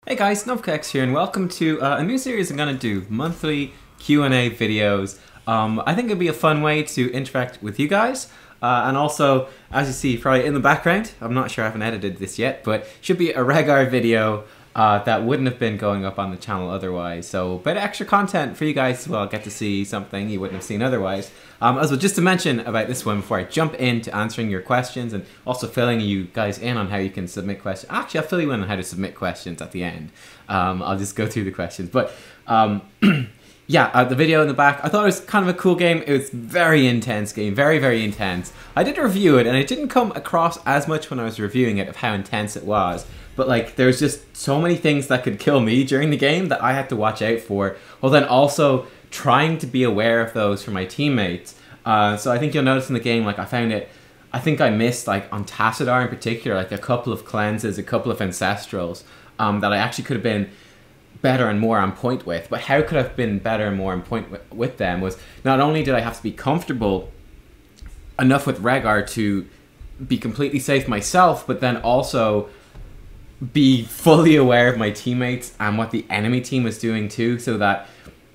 Hey guys, Nubkeks here and welcome to a new series I'm going to do, monthly Q&A videos. I think it'd be a fun way to interact with you guys. And also, as you see probably in the background, I'm not sure I haven't edited this yet, but should be a rehgar video that wouldn't have been going up on the channel otherwise. So a bit of extra content for you guys as well, get to see something you wouldn't have seen otherwise. As well, just to mention about this one before I jump into answering your questions and also filling you guys in on how you can submit questions. Actually, I'll fill you in on how to submit questions at the end. I'll just go through the questions. But yeah, the video in the back, I thought it was kind of a cool game. It was very intense game, very, very intense. I did review it and it didn't come across as much when I was reviewing it of how intense it was. But like, there's just so many things that could kill me during the game that I had to watch out for. Well, then also trying to be aware of those for my teammates. So I think you'll notice in the game, like I think I missed like on Tassadar in particular, like a couple of cleanses, a couple of ancestrals that I actually could have been better and more on point with. But how could I have been better and more on point with them was not only did I have to be comfortable enough with rehgar to be completely safe myself, but then also be fully aware of my teammates and what the enemy team was doing too, so that,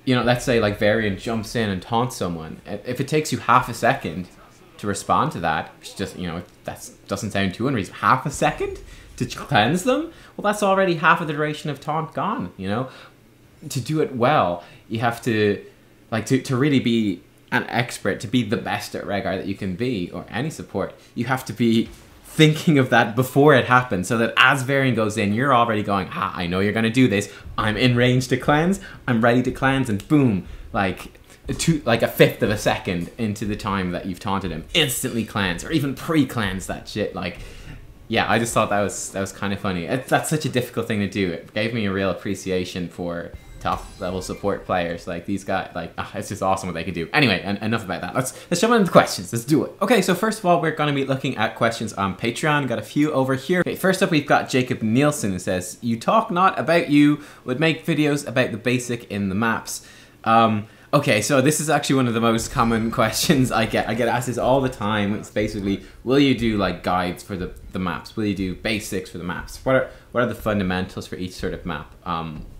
you know, let's say like Varian jumps in and taunts someone. If it takes you half a second to respond to that, which just, you know, that doesn't sound too unreasonable, half a second to cleanse them, well, that's already half of the duration of taunt gone, you know? To do it well, you have to, like, to really be an expert, to be the best at rehgar that you can be, or any support, you have to be thinking of that before it happens, so that as Varian goes in, you're already going, I know you're gonna do this, I'm in range to cleanse, I'm ready to cleanse, and boom, like a fifth of a second into the time that you've taunted him, instantly cleanse, or even pre-cleanse that shit. Like, yeah, I just thought that was kind of funny. That's such a difficult thing to do. It gave me a real appreciation for top level support players like these guys. Like, it's just awesome what they can do. Anyway, enough about that. Let's jump into the questions. Let's do it. Okay, so first of all, we're going to be looking at questions on Patreon. Got a few over here. Okay, first up, we've got Jacob Nielsen, who says, "You talk not about you, would make videos about the basic in the maps." Okay, so this is actually one of the most common questions I get. I get asked this all the time. It's basically, will you do like guides for the maps? Will you do basics for the maps? What are the fundamentals for each sort of map?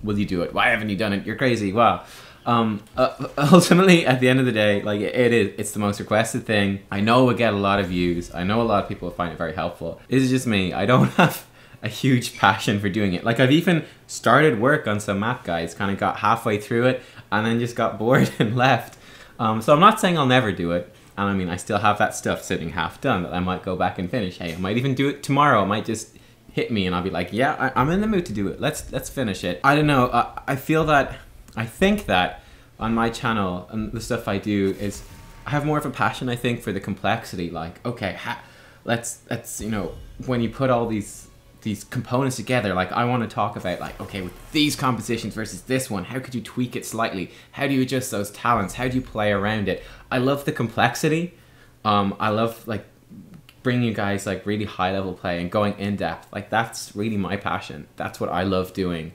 Will you do it? Why haven't you done it? You're crazy. Wow. Ultimately, at the end of the day, like it's the most requested thing. I know we get a lot of views. I know a lot of people find it very helpful. This is just me. I don't have a huge passion for doing it. Like, I've even started work on some map guides, kind of got halfway through it, and then just got bored and left. So I'm not saying I'll never do it. And I mean, I still have that stuff sitting half done that I might go back and finish. Hey, I might even do it tomorrow. It might just hit me and I'll be like, yeah, I'm in the mood to do it. Let's finish it. I don't know. I think that on my channel and the stuff I do is I have more of a passion, I think, for the complexity. Like, okay, let's you know, when you put all these components together, like I want to talk about, like, okay, with these compositions versus this one, how could you tweak it slightly? How do you adjust those talents? How do you play around it? I love the complexity. I love like bringing you guys like really high level play and going in depth. Like, that's really my passion. That's what I love doing.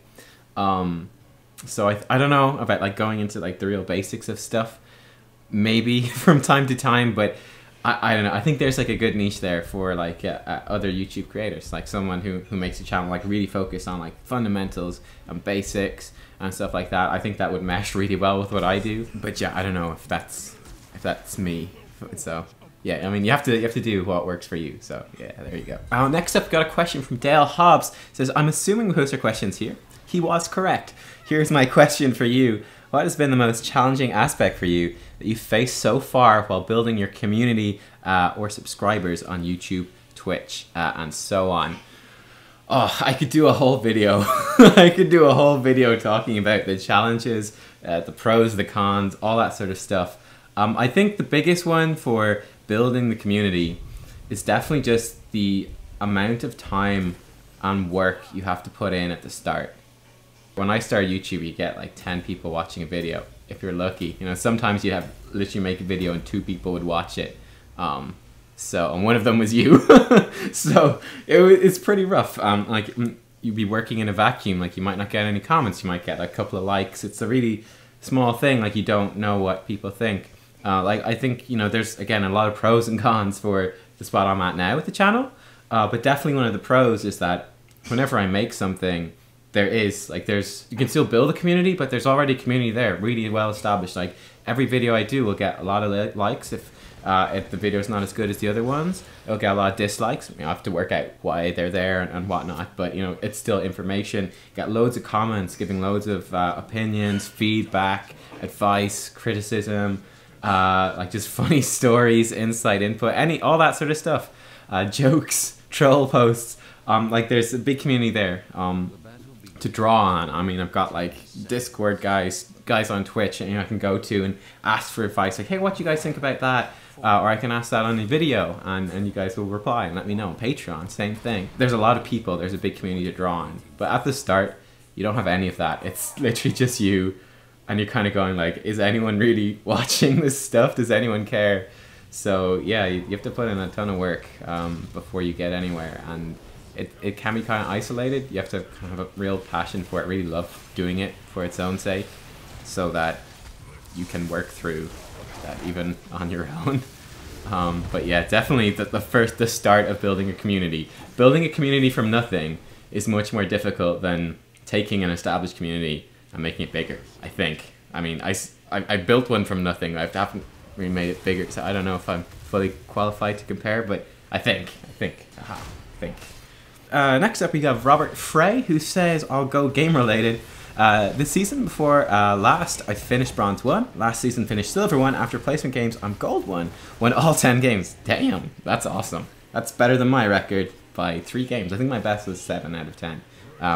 So I don't know about like going into like the real basics of stuff, maybe from time to time, but I don't know. I think there's like a good niche there for like other YouTube creators, like someone who makes a channel like really focus on like fundamentals and basics and stuff like that. I think that would mesh really well with what I do. But yeah, I don't know if that's me. So yeah, I mean, you have to do what works for you. So yeah, there you go. Next up, got a question from Dale Hobbs. It says, "I'm assuming we host our questions here." He was correct. Here's my question for you. What has been the most challenging aspect for you that you've faced so far while building your community or subscribers on YouTube, Twitch, and so on? Oh, I could do a whole video. I could do a whole video talking about the challenges, the pros, the cons, all that sort of stuff. I think the biggest one for building the community is definitely just the amount of time and work you have to put in at the start. When I started YouTube, you get like 10 people watching a video, if you're lucky. You know, sometimes you have literally make a video and 2 people would watch it. And one of them was you. So it's pretty rough. Like, you'd be working in a vacuum. Like, you might not get any comments. You might get a couple of likes. It's a really small thing. Like, you don't know what people think. Like, I think, you know, there's, again, a lot of pros and cons for the spot I'm at now with the channel. But definitely one of the pros is that whenever I make something, there is like you can still build a community, but there's already a community there, really well established. Like every video I do will get a lot of likes. If the video is not as good as the other ones, it'll get a lot of dislikes. I have to work out why they're there and whatnot, but it's still information. Get loads of comments, giving loads of opinions, feedback, advice, criticism, like just funny stories, insight, input, all that sort of stuff, jokes, troll posts. Like there's a big community there to draw on. I mean, I've got like Discord guys on Twitch, and I can go to and ask for advice, like, hey, what do you guys think about that? Or I can ask that on a video, and you guys will reply and let me know. Patreon, same thing. There's a lot of people, there's a big community to draw on. But at the start, you don't have any of that. It's literally just you, and you're kind of going like, is anyone really watching this stuff? Does anyone care? So yeah, you have to put in a ton of work before you get anywhere, and it can be kind of isolated. You have to kind of have a real passion for it, really love doing it for its own sake, so that you can work through that even on your own. But yeah, definitely the start of building a community. Building a community from nothing is much more difficult than taking an established community and making it bigger, I think. I mean, I built one from nothing. I haven't really made it bigger, so I don't know if I'm fully qualified to compare, but I think. Next up we have Robert Frey, who says, I'll go game related. This season before last, I finished Bronze 1. Last season finished Silver 1. After placement games, I'm Gold 1. Won all 10 games. Damn, that's awesome. That's better than my record by 3 games. I think my best was 7 out of 10.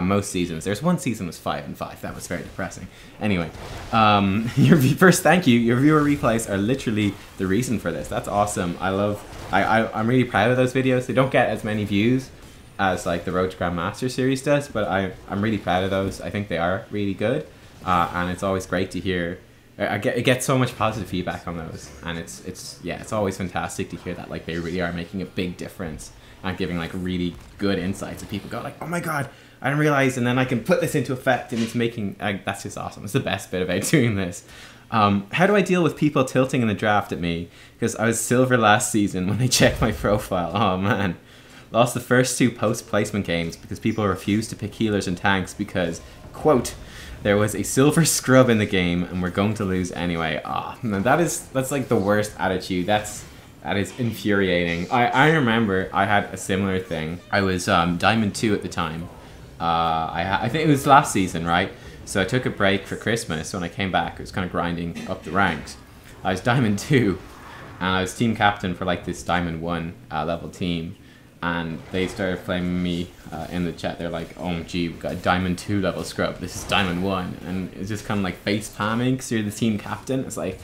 Most seasons. There's one season was 5 and 5. That was very depressing. Anyway, first, thank you. Your viewer replays are literally the reason for this. That's awesome. I'm really proud of those videos. They don't get as many views as like the Road to Grandmaster series does, but I'm really proud of those. I think they are really good, and it's always great to hear. It gets so much positive feedback on those, and it's always fantastic to hear that like they really are making a big difference and giving like really good insights, and people go like, oh my god, I didn't realize, and then I can put this into effect, and it's making that's just awesome. It's the best bit about doing this. How do I deal with people tilting in the draft at me? Because I was silver last season when they checked my profile. Oh man. Lost the first 2 post-placement games because people refused to pick healers and tanks because, quote, there was a silver scrub in the game and we're going to lose anyway. Ah, oh, that's like the worst attitude. That is infuriating. I remember I had a similar thing. I was Diamond 2 at the time. I think it was last season, right? So I took a break for Christmas. When I came back, I was kind of grinding up the ranks. I was Diamond 2 and I was team captain for like this Diamond 1 level team. And they started flaming me in the chat. They're like, OMG, we've got a Diamond 2 level scrub. This is Diamond 1. And it's just kind of like face palming because you're the team captain. It's like,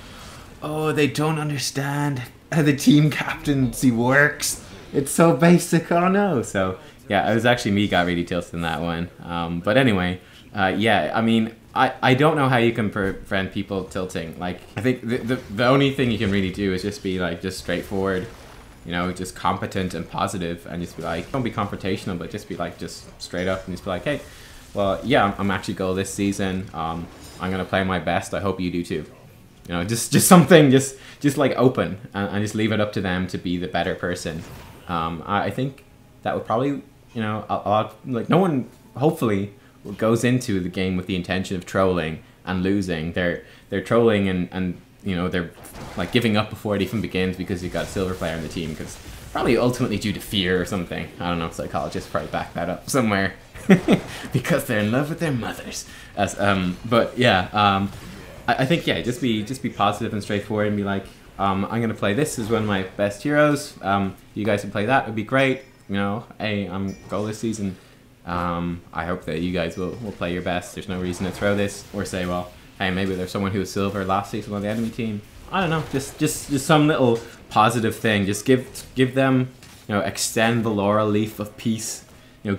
oh, they don't understand how the team captaincy works. It's so basic, oh no. So yeah, it was actually me got really tilted in that one. But anyway, yeah, I mean, I don't know how you can prevent people tilting. Like, I think the only thing you can really do is just be like, just straightforward. Just competent and positive, and just be like, don't be confrontational, but just be like, just straight up, and just be like, hey, well, yeah, I'm actually gold this season. I'm gonna play my best. I hope you do too. Just something, just like open, and just leave it up to them to be the better person. I think that would probably, a lot like no one hopefully goes into the game with the intention of trolling and losing. They're trolling and they're like giving up before it even begins because you've got a silver player on the team, because probably ultimately due to fear or something. I don't know, psychologists probably back that up somewhere. Because they're in love with their mothers. But yeah, I think, yeah, just be positive and straightforward and be like, I'm gonna play this as one of my best heroes. You guys can play that, it'd be great. Hey, I'm gold this season. I hope that you guys will play your best. There's no reason to throw this or say, well, hey, maybe there's someone who was silver last season on the enemy team. I don't know, just some little positive thing. Just give them, extend the laurel leaf of peace.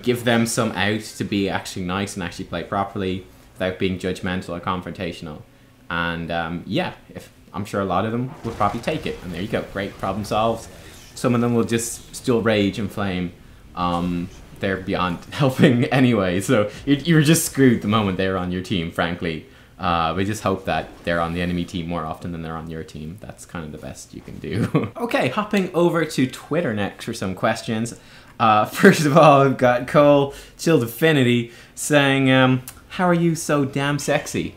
Give them some out to be actually nice and actually play properly without being judgmental or confrontational. And yeah, I'm sure a lot of them would probably take it. And there you go, great, problem solved. Some of them will just still rage and flame. They're beyond helping anyway, so you're just screwed the moment they're on your team, frankly. We just hope that they're on the enemy team more often than they're on your team. That's kind of the best you can do. Okay, hopping over to Twitter next for some questions. First of all, we've got Cole Chilled Affinity saying, how are you so damn sexy?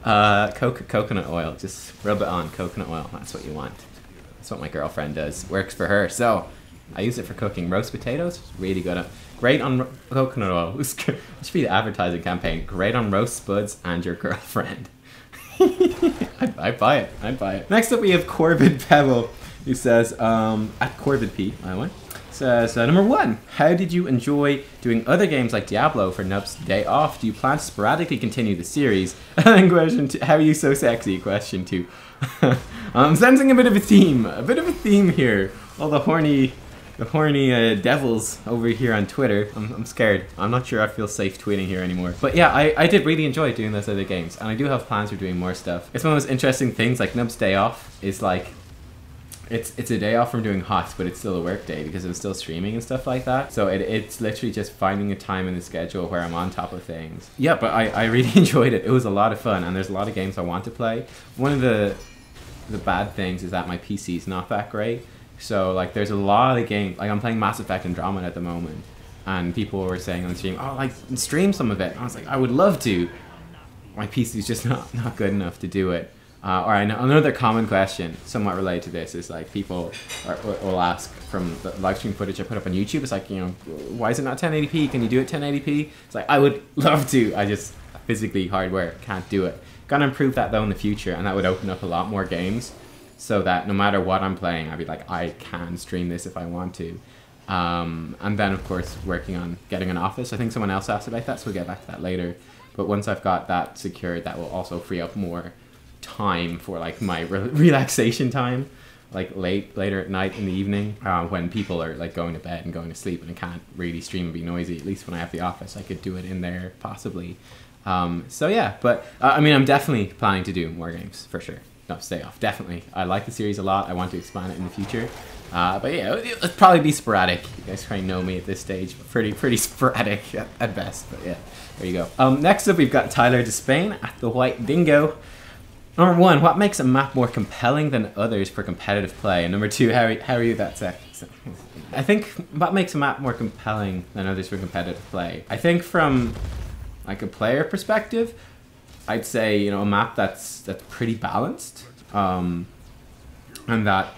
Coconut oil. Just rub it on. Coconut oil. That's what you want. That's what my girlfriend does. Works for her. So, I use it for cooking roast potatoes. Really good. Great on coconut oil. This should be the advertising campaign. Great on roast spuds and your girlfriend. I'd buy it. I'd buy it. Next up, we have Corbin Pebble, who says, at Corbin P, by the way, says, number 1, how did you enjoy doing other games like Diablo for Nub's day off? Do you plan to sporadically continue the series? And then question 2, how are you so sexy? Question 2. I'm sensing a bit of a theme here. All the horny devils over here on Twitter. I'm scared. I'm not sure I feel safe tweeting here anymore. But yeah, I did really enjoy doing those other games, and I do have plans for doing more stuff. It's one of those interesting things, like Nub's day off is like, it's a day off from doing HOTS, but it's still a work day because I'm still streaming and stuff like that. So it's literally just finding a time in the schedule where I'm on top of things. Yeah, but I really enjoyed it. It was a lot of fun, and there's a lot of games I want to play. One of the bad things is that my PC is not that great. So like there's a lot of games, like I'm playing Mass Effect Andromeda at the moment, and people were saying on the stream, oh, like stream some of it. And I was like, I would love to. My PC is just not good enough to do it. Or another common question, somewhat related to this, is like people will ask from the live stream footage I put up on YouTube. It's like, you know, why is it not 1080p? Can you do it 1080p? It's like, I would love to. I just physically hardware can't do it. Gonna improve that though in the future, and that would open up a lot more games, so that no matter what I'm playing, I'd be like, I can stream this if I want to. And then of course working on getting an office. I think someone else asked about that, so we'll get back to that later. But once I've got that secured, that will also free up more time for like my relaxation time, like later at night in the evening, when people are like going to bed and going to sleep and I can't really stream and be noisy. At least when I have the office, I could do it in there possibly. So yeah, but I mean, I'm definitely planning to do more games for sure. No, stay off, definitely. I like the series a lot. I want to expand it in the future. But yeah, it'll probably be sporadic. You guys probably know me at this stage. Pretty sporadic at best, but yeah, there you go. Next up, we've got Tyler Despain at the White Dingo. Number 1, what makes a map more compelling than others for competitive play? And number 2, how are you that sex? I think what makes a map more compelling than others for competitive play? I think from like a player perspective, I'd say, you know, a map that's pretty balanced, and that,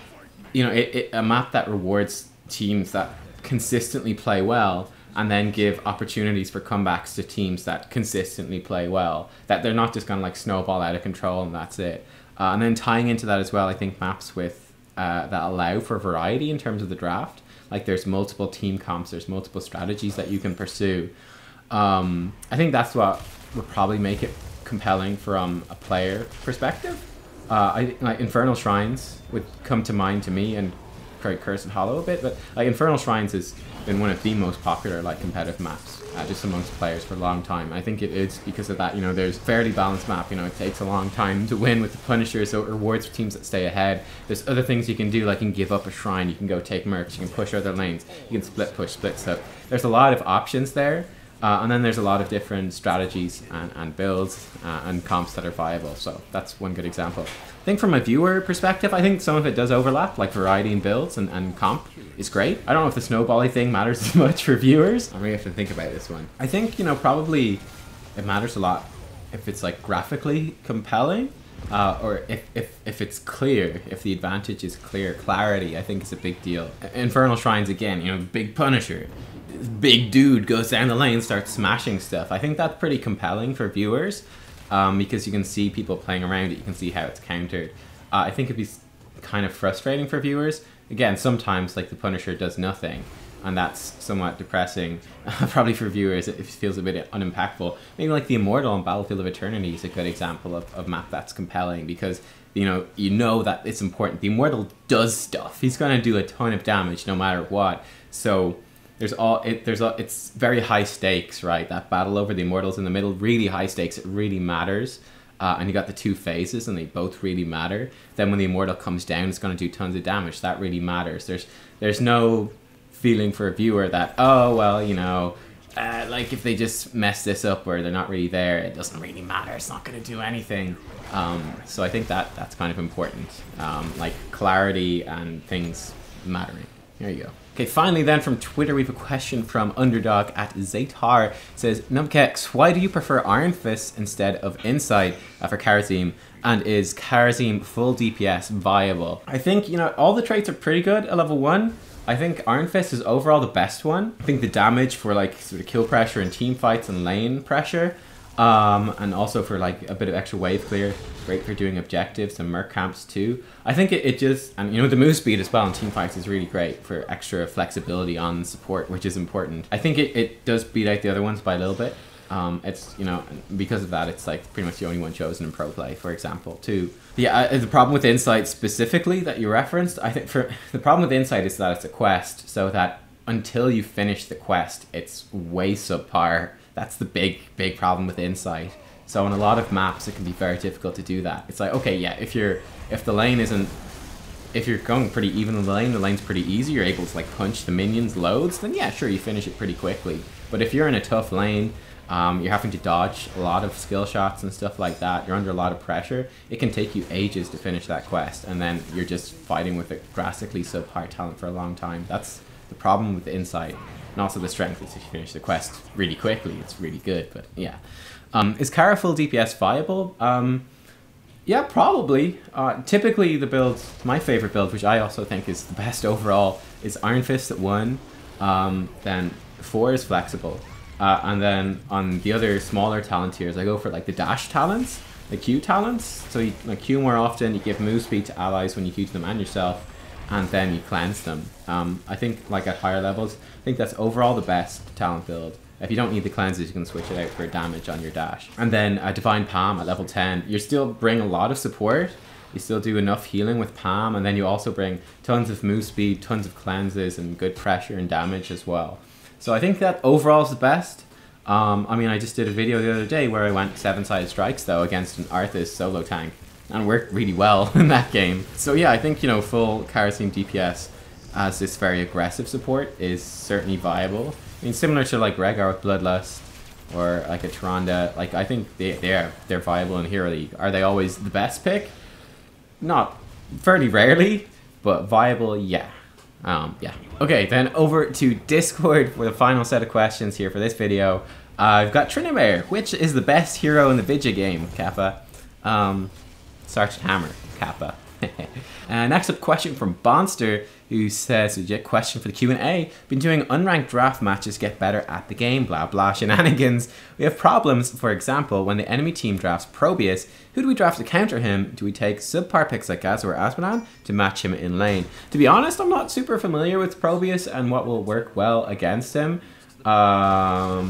you know, a map that rewards teams that consistently play well, and then give opportunities for comebacks to teams that consistently play well. That they're not just gonna like snowball out of control and that's it. And then tying into that as well, I think maps with that allow for variety in terms of the draft. Like there's multiple team comps, there's multiple strategies that you can pursue. I think that's what would probably make it compelling from a player perspective. Like Infernal Shrines would come to mind to me, and Cursed Hollow a bit, but like Infernal Shrines has been one of the most popular like competitive maps just amongst players for a long time. I think it is because of that, you know, there's fairly balanced map, you know, it takes a long time to win with the Punisher, so it rewards teams that stay ahead. There's other things you can do, like you can give up a shrine, you can go take mercs, you can push other lanes, you can split push, split so there's a lot of options there. And then there's a lot of different strategies and builds and comps that are viable. So that's one good example. I think from a viewer perspective, I think some of it does overlap, like variety in builds and comp is great. I don't know if the snowbally thing matters as much for viewers. I really have to think about this one. I think, you know, probably it matters a lot if it's like graphically compelling, or if it's clear, if the advantage is clear. Clarity, I think, is a big deal. Infernal Shrines, again, you know, big Punisher. Big dude goes down the lane, starts smashing stuff. I think that's pretty compelling for viewers, because you can see people playing around it, you can see how it's countered. I think it'd be kind of frustrating for viewers. Again, sometimes like the Punisher does nothing, and that's somewhat depressing. Probably for viewers it feels a bit unimpactful. Maybe like the Immortal on Battlefield of Eternity is a good example of map that's compelling, because you know that it's important. The Immortal does stuff. He's gonna do a ton of damage no matter what. So it's very high stakes, right? That battle over the Immortals in the middle, really high stakes. It really matters. And you got the two phases, and they both really matter. Then when the Immortal comes down, it's going to do tons of damage. That really matters. There's no feeling for a viewer that, oh well, you know, like if they just mess this up or they're not really there, it doesn't really matter. It's not going to do anything. So I think that's kind of important. Like clarity and things mattering. There you go. Okay, finally then from Twitter we have a question from Underdog at Zaytar. It says, Nubkeks, why do you prefer Iron Fist instead of Insight for Kharazim? And is Kharazim full DPS viable? I think, you know, all the traits are pretty good at level 1. I think Iron Fist is overall the best one. I think the damage for like sort of kill pressure and team fights and lane pressure, and also for like a bit of extra wave clear, great for doing objectives and merc camps too. I think it just, and you know, the move speed as well in team fights is really great for extra flexibility on support, which is important. I think it does beat out the other ones by a little bit. It's, you know, because of that, it's like pretty much the only one chosen in pro play, for example, too. Yeah, the problem with Insight specifically that you referenced, I think the problem with Insight is that it's a quest, so that until you finish the quest, it's way subpar. That's the big problem with Insight. So on a lot of maps, it can be very difficult to do that. It's like, okay, yeah, if the lane isn't, if you're going pretty even in the lane's pretty easy, you're able to like punch the minions loads, then yeah, sure, you finish it pretty quickly. But if you're in a tough lane, you're having to dodge a lot of skill shots and stuff like that, you're under a lot of pressure, it can take you ages to finish that quest, and then you're just fighting with a drastically subpar talent for a long time. That's the problem with the Insight. And also the strength is if you finish the quest really quickly, it's really good, but yeah. Is Kara full DPS viable? Yeah, probably. Typically the build, my favorite build, which I also think is the best overall, is Iron Fist at 1, then 4 is flexible. And then on the other smaller talent tiers, I go for like the dash talents, the Q talents. So you like Q more often, you give move speed to allies when you Q to them and yourself, and then you cleanse them. I think like at higher levels, I think that's overall the best talent build. If you don't need the cleanses, you can switch it out for damage on your dash. And then Divine Palm at level 10, you still bring a lot of support. You still do enough healing with Palm, and then you also bring tons of move speed, tons of cleanses, and good pressure and damage as well. So I think that overall is the best. I mean, I just did a video the other day where I went 7-sided strikes though against an Arthas solo tank, and worked really well in that game. So yeah, I think, you know, full Kharazim DPS as this very aggressive support is certainly viable. I mean, similar to like rehgar with Bloodlust or like a Tyrande, like I think they're viable in Hero League. Are they always the best pick? Not, fairly rarely, but viable, yeah. Yeah. Okay, then over to Discord for the final set of questions here for this video. I've got Trinimere. Which is the best hero in the video game, Kappa? Sergeant Hammer, Kappa. Next up, question from Bonster, who says, question for the Q&A. Been doing unranked draft matches, get better at the game, blah blah shenanigans. We have problems, for example, when the enemy team drafts Probius, who do we draft to counter him? Do we take subpar picks like Gaza or Asmodan to match him in lane? To be honest, I'm not super familiar with Probius and what will work well against him. I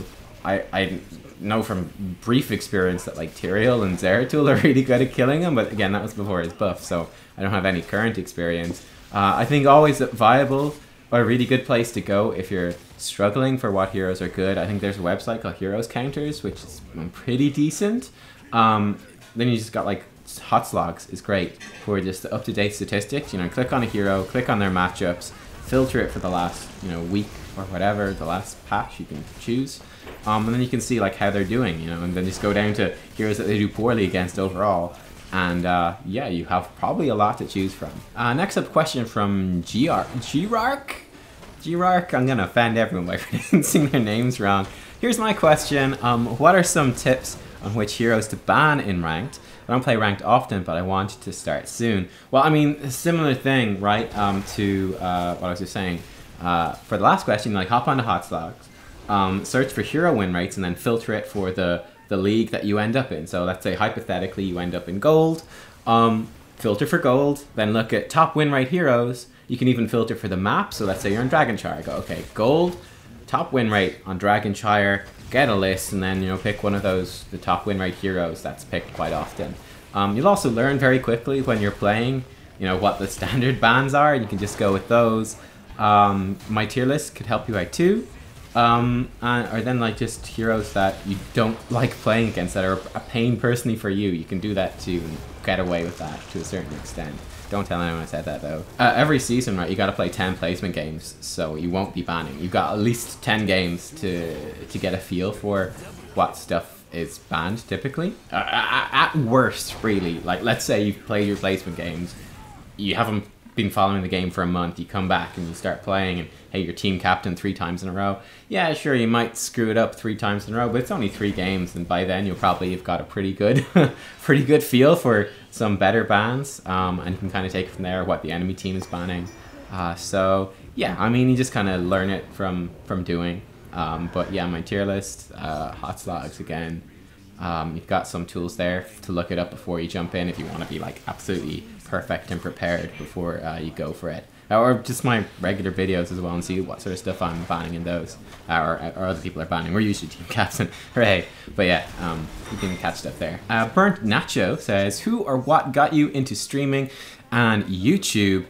know from brief experience that like Tyrael and Zeratul are really good at killing him, but again, that was before his buff, so I don't have any current experience. I think always viable or a really good place to go if you're struggling for what heroes are good. I think there's a website called Heroes Counters, which is pretty decent. Then you just got like Hotslogs is great for just the up-to-date statistics. You know, click on a hero, click on their matchups, filter it for the last, you know, week or whatever, the last patch you can choose. And then you can see like how they're doing, you know, and then just go down to heroes that they do poorly against overall. And yeah, you have probably a lot to choose from. Next up, question from Girark. I'm gonna offend everyone by pronouncing their names wrong. Here's my question. What are some tips on which heroes to ban in ranked? I don't play ranked often, but I want to start soon. Well, I mean, a similar thing, right, to what I was just saying. For the last question, like hop onto Hotslogs, search for hero win rates, and then filter it for the league that you end up in. So let's say hypothetically you end up in gold, filter for gold, then look at top win rate heroes. You can even filter for the map. So let's say you're in Dragonshire, go okay, gold, top win rate on Dragonshire, get a list, and then, you know, pick one of those, the top win rate heroes that's picked quite often. You'll also learn very quickly when you're playing, you know, what the standard bans are, and you can just go with those. My tier list could help you out too. Or then like just heroes that you don't like playing against that are a pain personally for you. You can do that too and get away with that to a certain extent. Don't tell anyone I said that though. Every season, right, you gotta play 10 placement games, so you won't be banning. You've got at least 10 games to get a feel for what stuff is banned typically. At worst, really, like let's say you've played your placement games, you haven't been following the game for a month, you come back and you start playing, and hey, you're team captain 3 times in a row. Yeah, sure, you might screw it up 3 times in a row, but it's only 3 games, and by then you'll probably have got a pretty good, pretty good feel for some better bans, and you can kind of take it from there what the enemy team is banning. So yeah, I mean, you just kind of learn it from doing. But yeah, my tier list, hot slogs again. You've got some tools there to look it up before you jump in if you want to be like absolutely perfect and prepared before you go for it. Or just my regular videos as well and see what sort of stuff I'm banning in those, or other people are banning. We're usually team captain, hooray! But yeah, you can catch stuff there. Burnt Nacho says, who or what got you into streaming and YouTube?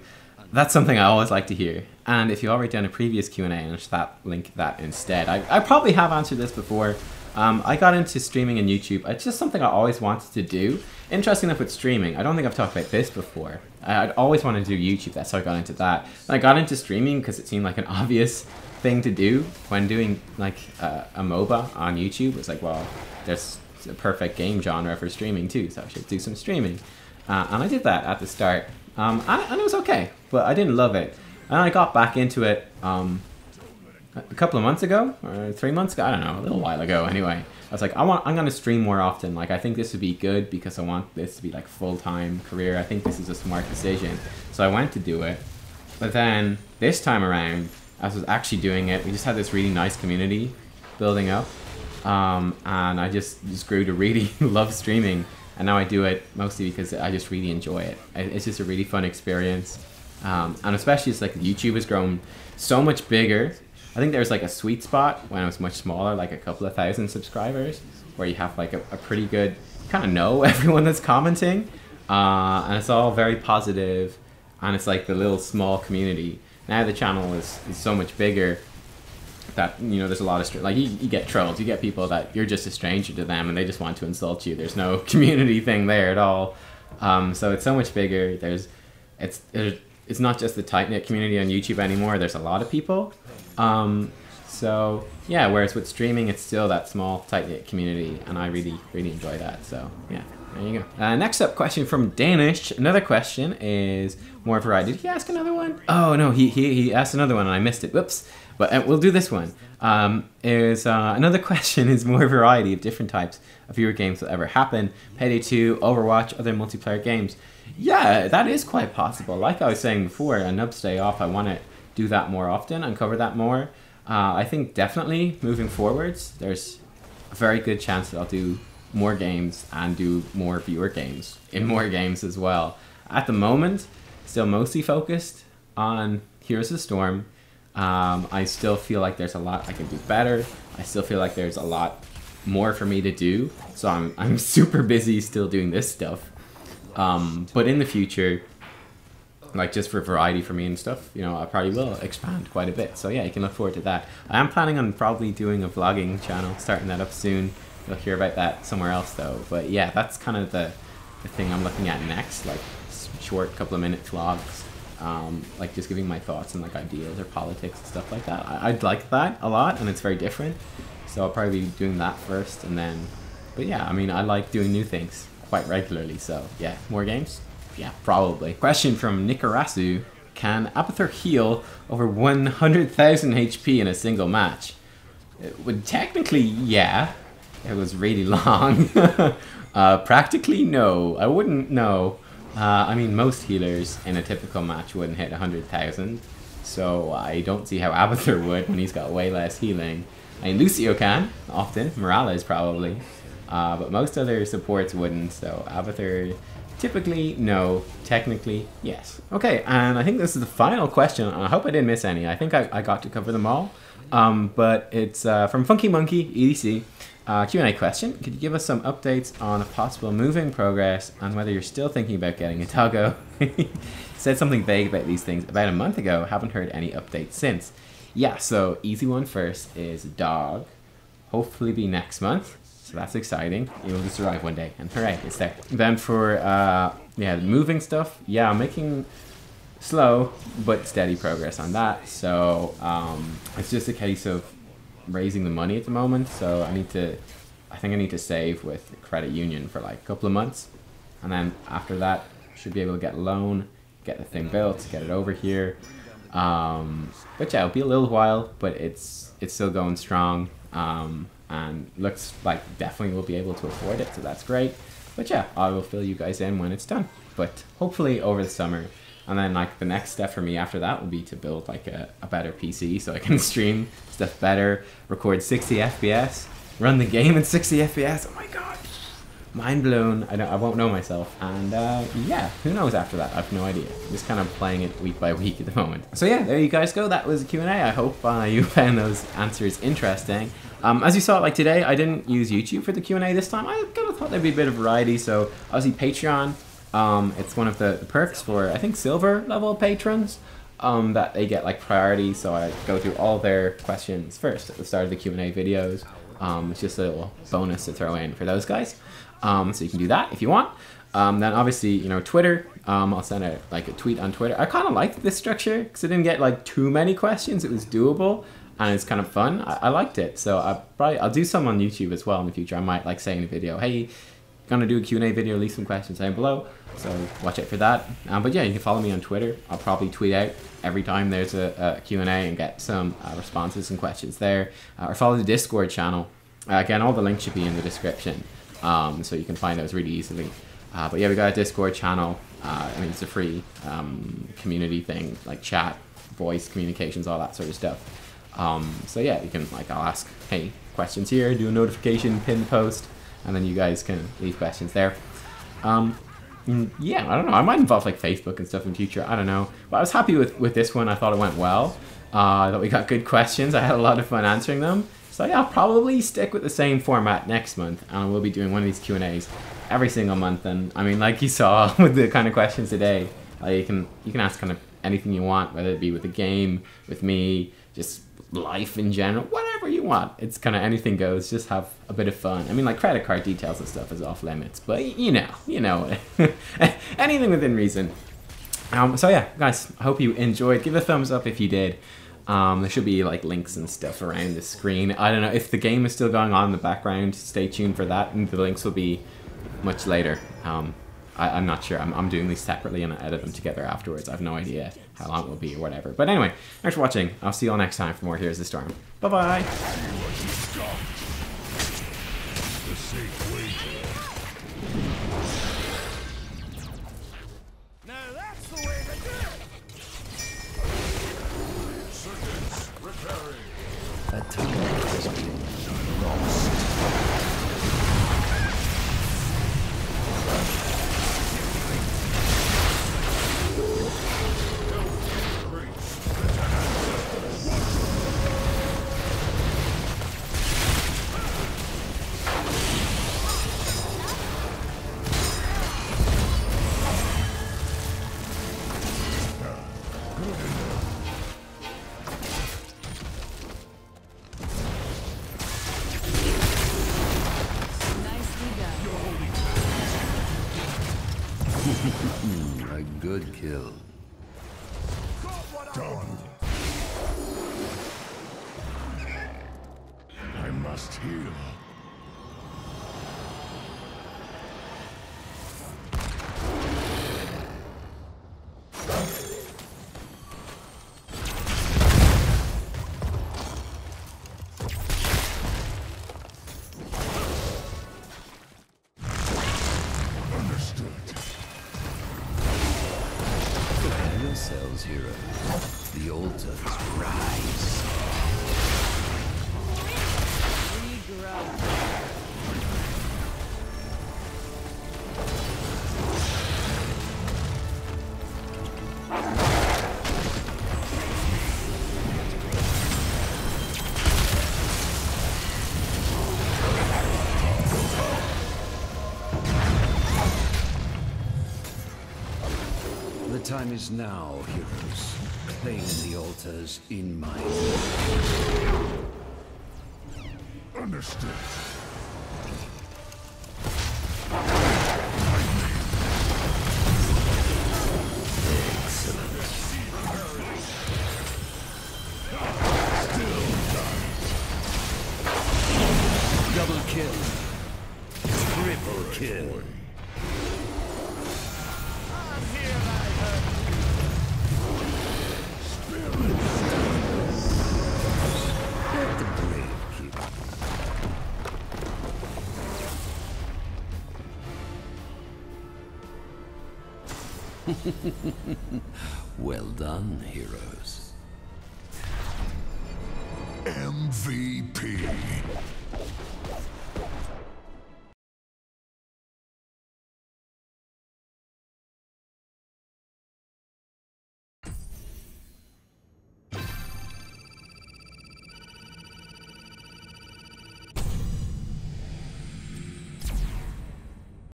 That's something I always like to hear. And if you already done a previous Q&A, and just link that instead. I probably have answered this before. I got into streaming and YouTube. It's just something I always wanted to do. Interesting enough with streaming, I don't think I've talked about this before. I'd always wanted to do YouTube, that's how I got into that. And I got into streaming because it seemed like an obvious thing to do when doing like a MOBA on YouTube. It's like, well, there's a perfect game genre for streaming too, so I should do some streaming. And I did that at the start. And it was okay, but I didn't love it. And I got back into it a couple of months ago, or 3 months ago, I don't know, a little while ago anyway. I was like, I'm gonna stream more often. Like, I think this would be good because I want this to be like full-time career. I think this is a smart decision. So I went to do it. But then this time around, as I was actually doing it, we just had this really nice community building up. And I just grew to really love streaming. And now I do it mostly because I just really enjoy it. It's just a really fun experience. And especially it's like YouTube has grown so much bigger. I think there's like a sweet spot when it was much smaller, like a couple of thousand subscribers, where you have like a pretty good, kind of know everyone that's commenting. And it's all very positive, and it's like the little small community. Now the channel is so much bigger that, you know, there's a lot of, like, you get trolls, you get people that you're just a stranger to them and they just want to insult you. There's no community thing there at all. So it's so much bigger. It's not just the tight-knit community on YouTube anymore. There's a lot of people. So yeah, whereas with streaming, it's still that small, tight-knit community, and I really, really enjoy that. So yeah, there you go. Next up, question from Danish. Another question is more variety. Did he ask another one? Oh no, he asked another one and I missed it. Whoops. But we'll do this one. Another question is more variety of different types of viewer games will ever happen. Payday 2, Overwatch, other multiplayer games. Yeah, that is quite possible. Like I was saying before, a Nub's Day Off, I want to do that more often and cover that more. I think definitely moving forwards, there's a very good chance that I'll do more games and do more viewer games in more games as well. At the moment, still mostly focused on Heroes of the Storm. I still feel like there's a lot I can do better. I still feel like there's a lot more for me to do. So I'm super busy still doing this stuff. But in the future, like just for variety for me and stuff, you know, I probably will expand quite a bit. So yeah, you can look forward to that. I am planning on probably doing a vlogging channel, starting that up soon. You'll hear about that somewhere else though. But yeah, that's kind of the thing I'm looking at next, like short couple of minute vlogs. Like just giving my thoughts and like ideas or politics and stuff like that. I'd like that a lot, and it's very different. So I'll probably be doing that first, and then, but yeah, I mean, I like doing new things quite regularly. So yeah, more games? Yeah, probably. Question from Nikarasu. Can Abathur heal over 100,000 HP in a single match? It would technically, yeah. It was really long. Practically, no. I wouldn't know. I mean, most healers in a typical match wouldn't hit 100,000, so I don't see how Abathur would when he's got way less healing. I mean, Lucio can, often. Morales probably. But most other supports wouldn't, so Abathur, typically, no. Technically, yes. Okay, and I think this is the final question. I hope I didn't miss any. I think I got to cover them all. But it's from Funky Monkey, EDC. Q&A question. Could you give us some updates on a possible moving progress and whether you're still thinking about getting a doggo? Said something vague about these things about a month ago. Haven't heard any updates since. Yeah, so easy one first is dog. Hopefully be next month. So that's exciting. You'll just arrive one day and hooray, it's there. Then for yeah, moving stuff. Yeah, I'm making slow but steady progress on that. So it's just a case of raising the money at the moment, so I think I need to save with the credit union for like a couple of months, and then after that should be able to get a loan, get the thing built, get it over here. But yeah, it'll be a little while, but it's still going strong, and looks like definitely we'll be able to afford it, so that's great. But yeah, I will fill you guys in when it's done, but hopefully over the summer. And then like the next step for me after that will be to build like a better PC so I can stream stuff better, record 60 FPS, run the game in 60 FPS. Oh my god, mind blown. I won't know myself. And yeah, who knows after that? I have no idea. I'm just kind of playing it week by week at the moment. So yeah, there you guys go. That was a Q&A. I hope you found those answers interesting. As you saw, like today, I didn't use YouTube for the Q&A this time. I kind of thought there'd be a bit of variety. So obviously Patreon. It's one of the perks for, I think, silver level patrons, that they get like priority. So I go through all their questions first at the start of the Q&A videos. It's just a little bonus to throw in for those guys. So you can do that if you want. Then obviously, you know, Twitter, I'll send a tweet on Twitter. I kind of liked this structure because I didn't get like too many questions. It was doable and it's kind of fun. I liked it. So I'll do some on YouTube as well in the future. I might like say in a video, hey, gonna do a Q&A video, leave some questions down below, so watch out for that. But yeah, you can follow me on Twitter. I'll probably tweet out every time there's a Q&A and get some responses and questions there, or follow the Discord channel. Again, all the links should be in the description, so you can find those really easily. But yeah, we got a Discord channel. I mean, it's a free community thing, like chat, voice communications, all that sort of stuff. So yeah, you can, like, I'll ask, hey, questions here, do a notification, pin the post, and then you guys can leave questions there. Yeah, I don't know. I might involve like Facebook and stuff in future. I don't know. But I was happy with this one. I thought it went well. I thought we got good questions. I had a lot of fun answering them. So yeah, I'll probably stick with the same format next month, and we'll be doing one of these Q&As every single month. And I mean, like you saw with the kind of questions today, you can ask kind of anything you want, whether it be with the game, with me, just life in general, whatever you want. It's kind of anything goes. Just have a bit of fun. I mean, like credit card details and stuff is off limits, but you know, anything within reason. So yeah, guys, I hope you enjoyed. Give a thumbs up if you did. There should be like links and stuff around the screen. I don't know if the game is still going on in the background. Stay tuned for that, and the links will be much later. I'm not sure. I'm doing these separately and I edit them together afterwards. I have no idea how long it will be or whatever. But anyway, thanks for watching. I'll see you all next time for more Here's the Storm. Bye-bye. That time has been lost. A good kill. Done. I must heal. Yourselves, hero. The altars rise. The time is now, heroes. Claim the altars in my name. Understood. Excellent. Double kill. Triple kill. I'm here, I heard. Let the brave keep up. Well done, heroes. MVP.